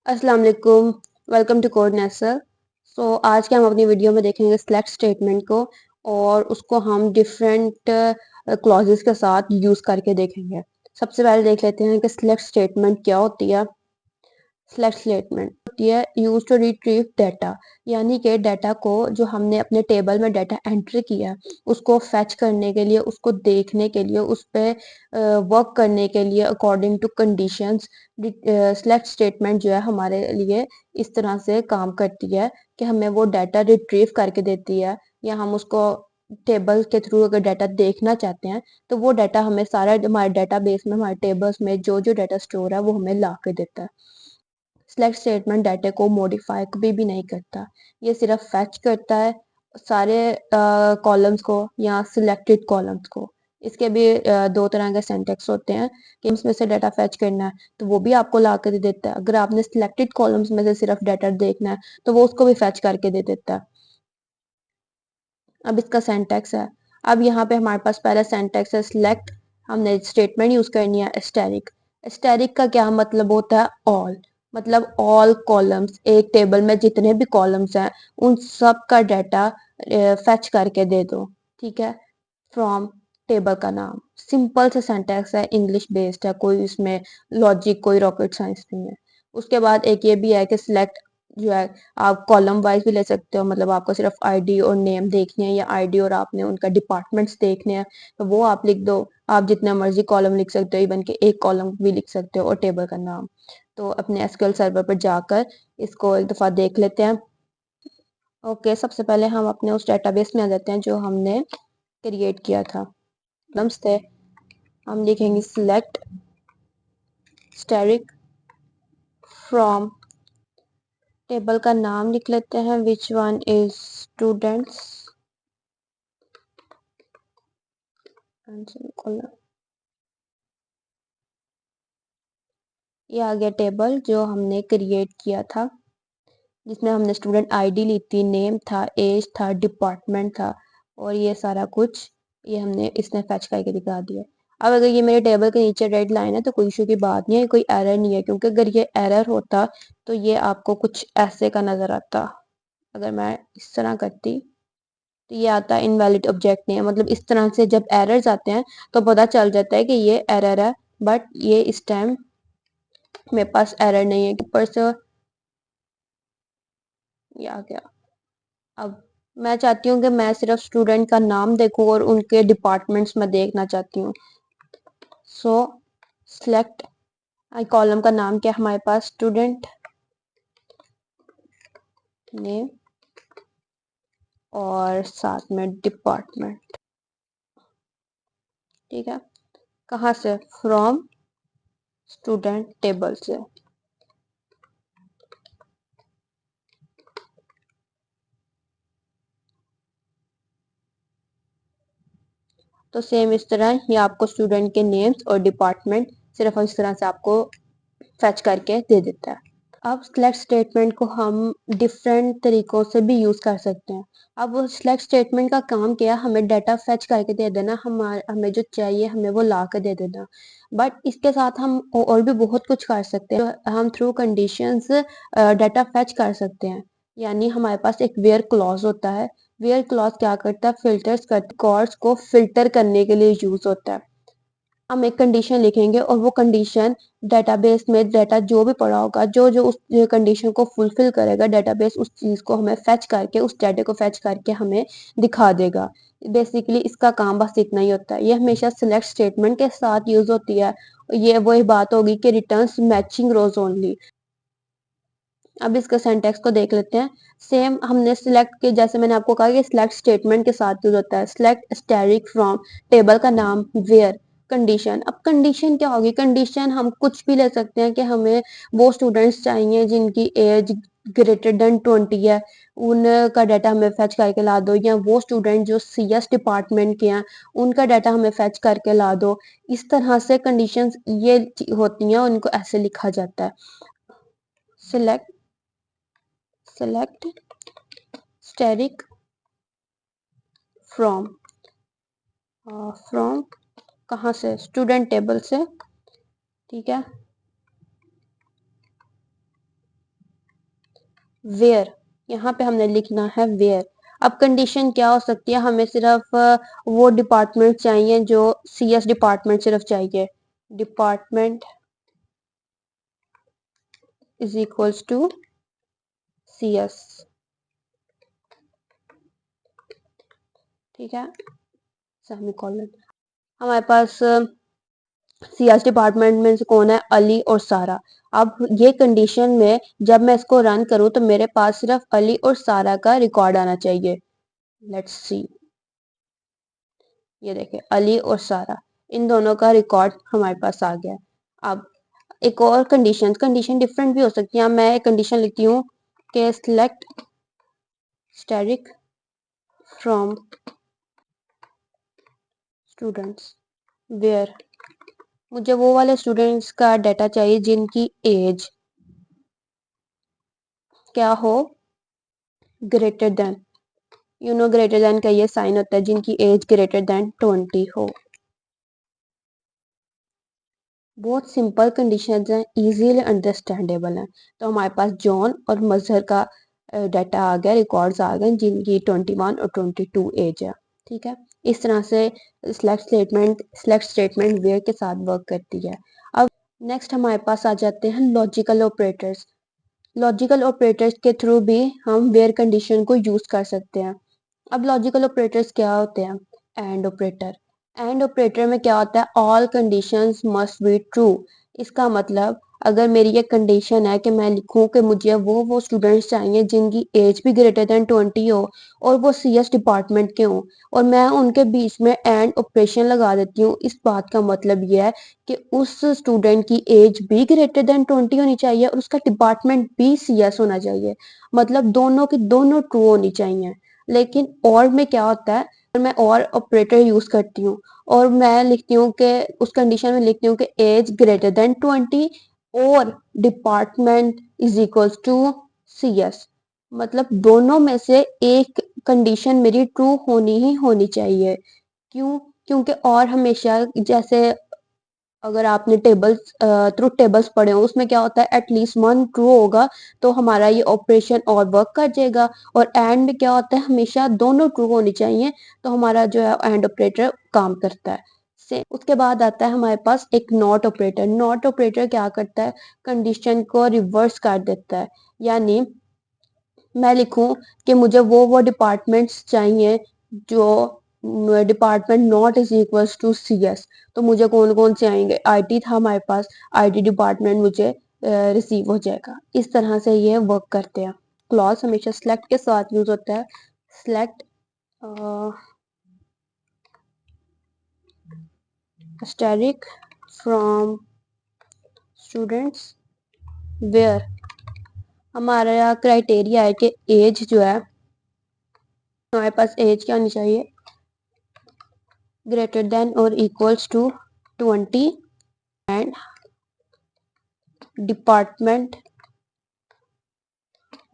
अस्सलाम वालेकुम। Welcome to code नेसर। आज के हम अपनी वीडियो में देखेंगे सिलेक्ट स्टेटमेंट को और उसको हम डिफरेंट क्लॉजेस के साथ यूज़ करके देखेंगे। सबसे पहले देख लेते हैं कि सिलेक्ट स्टेटमेंट क्या होती है। सिलेक्ट स्टेटमेंट होती है यूज टू रिट्रीव डाटा, यानी कि डाटा को जो हमने अपने टेबल में डाटा एंटर किया उसको फैच करने के लिए, उसको देखने के लिए, उस पर वर्क करने के लिए according to conditions. Select statement जो है हमारे लिए इस तरह से काम करती है कि हमें वो डाटा रिट्रीव करके देती है, या हम उसको टेबल के थ्रू अगर डाटा देखना चाहते हैं तो वो डाटा हमें सारा हमारे डाटा बेस में, हमारे टेबल्स में जो जो डाटा स्टोर है वो हमें ला के देता है। सिलेक्ट स्टेटमेंट डाटा को मॉडिफाई कभी भी नहीं करता, ये सिर्फ फैच करता है सारे कॉलम्स को या सिलेक्टेड कॉलम्स को। इसके भी दो तरह के सिंटैक्स होते हैं कि इसमें से डाटा फैच करना है तो वो भी आपको ला कर दे देता है, अगर आपने सिलेक्टेड कॉलम्स में से सिर्फ डाटा देखना है तो वो उसको भी फैच करके दे देता है। अब इसका सिंटैक्स है। अब यहाँ पे हमारे पास पहला सिंटैक्स है सिलेक्ट। हमने स्टेटमेंट यूज करनी है एस्टेरिक। एस्टेरिक का क्या मतलब होता है? ऑल, मतलब ऑल कॉलम्स, एक टेबल में जितने भी कॉलम्स हैं उन सब का डाटा फैच करके दे दो। ठीक है, फ्रॉम टेबल का नाम। सिंपल सा सिंटैक्स है, इंग्लिश बेस्ड है, कोई इसमें लॉजिक, कोई रॉकेट साइंस नहीं है। उसके बाद एक ये भी है कि सिलेक्ट जो है आप कॉलम वाइज भी ले सकते हो, मतलब आपको सिर्फ आईडी और नेम देखनी है या आईडी और आपने उनका डिपार्टमेंट्स देखने हैं तो वो आप लिख दो। आप जितना मर्जी कॉलम लिख सकते हो, इवन के एक कॉलम भी लिख सकते हो और टेबल का नाम। तो अपने एसक्यूएल सर्वर पर जाकर इसको एक दफा देख लेते हैं। ओके, सबसे पहले हम अपने उस डेटाबेस में आ जाते हैं जो हमने क्रिएट किया था। कॉलम्स थे, हम लिखेंगे सिलेक्ट स्टैटिक फ्रॉम। टेबल का नाम लिख लेते हैं, विच वन इज स्टूडेंट्स। ये आ गया टेबल जो हमने क्रिएट किया था, जिसमें हमने स्टूडेंट आईडी ली थी, नेम था, एज था, डिपार्टमेंट था और ये सारा कुछ ये हमने इसने फैच करके दिखा दिया। अब अगर ये मेरे टेबल के नीचे रेड लाइन है तो कोई इशू की बात नहीं है, कोई एरर नहीं है, क्योंकि अगर ये एरर होता तो ये आपको कुछ ऐसे का नजर आता। अगर मैं इस तरह करती तो ये आता इनवैलिड ऑब्जेक्ट नहीं है, मतलब इस तरह से जब एरर्स आते हैं तो पता चल जाता है कि ये एरर है। बट ये इस टाइम मेरे पास एरर नहीं है, ऊपर से ये आ गया। अब मैं चाहती हूँ कि मैं सिर्फ स्टूडेंट का नाम देखूँ और उनके डिपार्टमेंट्स में देखना चाहती हूँ। सो सिलेक्ट, कॉलम का नाम क्या है हमारे पास? स्टूडेंट नेम और साथ में डिपार्टमेंट। ठीक है, कहाँ से? फ्रॉम स्टूडेंट टेबल से। तो सेम इस तरह ये आपको स्टूडेंट के नेम्स और डिपार्टमेंट सिर्फ इस तरह से आपको फैच करके दे देता है। अब सिलेक्ट स्टेटमेंट को हम डिफरेंट तरीकों से भी यूज कर सकते हैं। अब वो सिलेक्ट स्टेटमेंट का काम क्या है? हमें डाटा फेच करके दे देना, हमें जो चाहिए हमें वो ला के दे देना। बट इसके साथ हम और भी बहुत कुछ कर सकते हैं। हम थ्रू कंडीशंस डाटा फेच कर सकते हैं, यानी हमारे पास एक वेयर क्लॉज होता है। वेयर क्लॉज क्या करता है? फिल्टर्स करता है, रिकॉर्ड्स को फिल्टर करने के लिए यूज होता है। हम एक कंडीशन लिखेंगे और वो कंडीशन डेटाबेस में डाटा जो भी पड़ा होगा, जो जो उस कंडीशन को फुलफिल करेगा, डेटाबेस उस चीज को हमें फेच करके, उस डाटा को फेच करके हमें दिखा देगा। बेसिकली इसका काम बस इतना ही होता है। ये हमेशा सिलेक्ट स्टेटमेंट के साथ यूज होती है। ये वही बात होगी कि रिटर्न्स मैचिंग रोज ओनली। अब इसके सिंटैक्स को देख लेते हैं। सेम हमने सिलेक्ट के, जैसे मैंने आपको कहा कि सिलेक्ट स्टेटमेंट के साथ यूज होता है। सिलेक्ट स्टैटिक फ्रॉम, टेबल का नाम, वेयर, कंडीशन। अब कंडीशन क्या होगी? कंडीशन हम कुछ भी ले सकते हैं कि हमें वो स्टूडेंट्स चाहिए जिनकी एज ग्रेटर देन 20 है, उनका डाटा हमें फैच करके ला दो, या वो स्टूडेंट जो CS डिपार्टमेंट के हैं उनका डाटा हमें फैच करके ला दो। इस तरह से कंडीशंस ये होती हैं, उनको ऐसे लिखा जाता है। Select select static from, from कहाँ से? स्टूडेंट टेबल से। ठीक है, वेयर, यहाँ पे हमने लिखना है वेयर। अब कंडीशन क्या हो सकती है, हमें सिर्फ वो डिपार्टमेंट चाहिए जो CS डिपार्टमेंट सिर्फ चाहिए। Department is equals to CS, ठीक है, सेमीकोलन। हमारे पास CS डिपार्टमेंट में से कौन है, अली और सारा। अब ये कंडीशन में जब मैं इसको रन करूं तो मेरे पास सिर्फ अली और सारा का रिकॉर्ड आना चाहिए। लेट्स सी, ये देखें अली और सारा, इन दोनों का रिकॉर्ड हमारे पास आ गया। अब एक और कंडीशन डिफरेंट भी हो सकती है। मैं एक कंडीशन लिखती हूँ कि select static from students where, मुझे वो वाले स्टूडेंट्स का डाटा चाहिए जिनकी एज क्या हो, ग्रेटर देन, ग्रेटर देन का ये साइन होता है, जिनकी एज ग्रेटर देन 20 हो। बहुत सिंपल कंडीशंस हैं, इजीली अंडरस्टैंडेबल हैं। तो हमारे पास जॉन और मजहर का डाटा आ गया, रिकॉर्ड्स आ गए जिनकी 21 और 22 एज है, ठीक है। इस तरह से सिलेक्ट स्टेटमेंट वेयर के साथ वर्क करती है। अब नेक्स्ट हमारे पास आ जाते हैं लॉजिकल ऑपरेटर्स। लॉजिकल ऑपरेटर्स के थ्रू भी हम वेयर कंडीशन को यूज कर सकते हैं। अब लॉजिकल ऑपरेटर्स क्या होते हैं, एंड ऑपरेटर। एंड ऑपरेटर में क्या होता है, all conditions must be true. इसका मतलब अगर मेरी ये कंडीशन है कि मैं लिखूं कि मुझे वो स्टूडेंट्स चाहिए जिनकी एज भी ग्रेटर देन 20 हो और वो CS डिपार्टमेंट के हों, और मैं उनके बीच में एंड ऑपरेशन लगा देती हूँ, इस बात का मतलब ये है कि उस स्टूडेंट की एज भी ग्रेटर देन 20 होनी चाहिए और उसका डिपार्टमेंट भी CS होना चाहिए। मतलब दोनों की दोनों ट्रू होनी चाहिए। लेकिन और में क्या होता है, मैं और ऑपरेटर यूज करती हूँ और मैं लिखती हूँ कि उस कंडीशन में लिखती हूँ कि एज ग्रेटर देन 20 और department is equals to CS। मतलब दोनों में से एक कंडीशन मेरी ट्रू होनी ही होनी चाहिए। क्यों, क्योंकि और हमेशा जैसे अगर आपने टेबल्स ट्रुथ टेबल्स पढ़े हो उसमें क्या होता है, एटलीस्ट वन ट्रू होगा तो हमारा ये ऑपरेशन और वर्क कर जाएगा। और एंड में क्या होता है, हमेशा दोनों ट्रू होनी चाहिए तो हमारा जो है एंड ऑपरेटर काम करता है। से उसके बाद आता है हमारे पास एक नॉट ऑपरेटर। नॉट ऑपरेटर क्या करता है, कंडीशन को रिवर्स कर देता है। यानी मैं लिखूं कि मुझे वो डिपार्टमेंट्स चाहिए जो department not is equals to CS, तो मुझे कौन कौन से आएंगे, IT था हमारे पास, IT डिपार्टमेंट मुझे रिसीव हो जाएगा। इस तरह से ये वर्क करते हैं। क्लॉज हमेशा सेलेक्ट के साथ यूज होता है। Select static from students where, हमारा क्राइटेरिया है कि एज जो है, हमारे पास एज क्या होनी चाहिए, ग्रेटर देन और इक्वल्स टू 20 एंड डिपार्टमेंट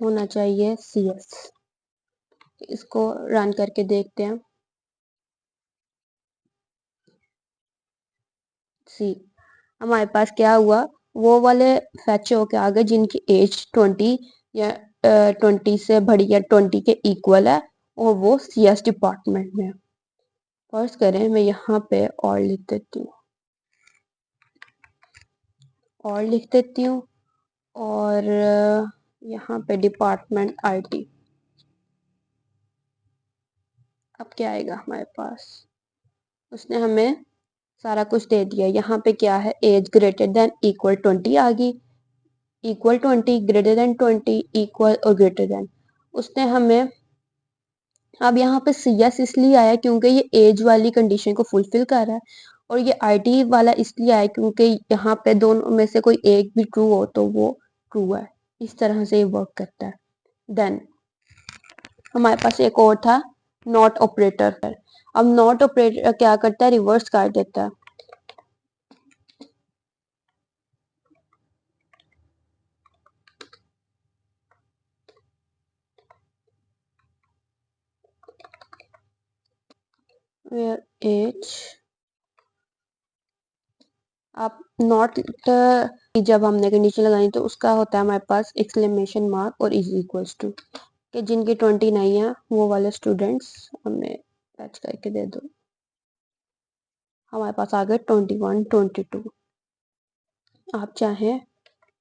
होना चाहिए CS। इसको रन करके देखते हैं। सी, हमारे पास क्या हुआ, वो वाले फैच होके आ गए जिनकी एज 20 या 20 से बड़ी या 20 के इक्वल है और वो CS डिपार्टमेंट में। फर्स्ट करें, मैं यहाँ पे और लिख देती हूँ, और लिख देती हूँ, और यहाँ पे डिपार्टमेंट IT। अब क्या आएगा हमारे पास, उसने हमें सारा कुछ दे दिया। यहाँ पे क्या है, एज ग्रेटर देन इक्वल 20 आ गई, इक्वल 20, ग्रेटर देन 20, इक्वल और ग्रेटर देन। उसने हमें, अब यहाँ पे CS इसलिए आया क्योंकि ये एज वाली कंडीशन को फुलफिल कर रहा है, और ये IT वाला इसलिए आया क्योंकि यहाँ पे दोनों में से कोई एक भी ट्रू हो तो वो ट्रू है। इस तरह से ये वर्क करता है। देन हमारे पास एक और था नॉट ऑपरेटर। अब नॉट ऑपरेटर क्या करता है, रिवर्स कर देता है। where age, आप नॉट जब हमने कंडीशन लगाई तो उसका होता है हमारे पास एक्सक्लेमेशन मार्क और इज इक्वल्स टू, कि जिनकी 20 नहीं है वो वाले स्टूडेंट्स हमें पैच करके दे दो। हमारे पास आ गए 21, 22। आप चाहें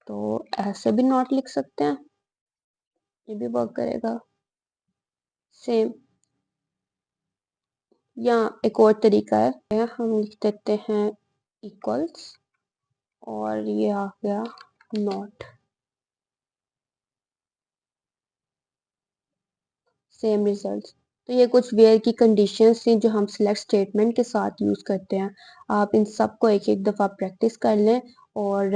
तो ऐसे भी नोट लिख सकते हैं, ये भी वर्क करेगा। सेम या एक और तरीका है, हम लिख देते हैं इक्वल्स और ये आ गया नॉट। Same results. तो ये कुछ वेयर की कंडीशंस थी जो हम सिलेक्ट स्टेटमेंट के साथ यूज़ करते हैं। आप इन सब को एक एक दफ़ा प्रैक्टिस कर लें और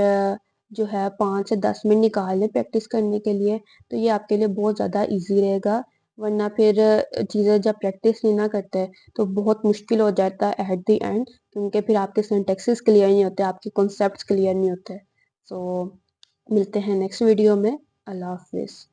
जो है 5 से 10 मिनट निकाल लें प्रैक्टिस करने के लिए, तो ये आपके लिए बहुत ज़्यादा इजी रहेगा। वरना फिर चीज़ें जब प्रैक्टिस नहीं ना करते तो बहुत मुश्किल हो जाता है एट द एंड, क्योंकि फिर आपके सिंटैक्सेस क्लियर नहीं होते, आपके कॉन्सेप्ट्स क्लियर नहीं होते। सो मिलते हैं नेक्स्ट वीडियो में। अल्लाह हाफिज़।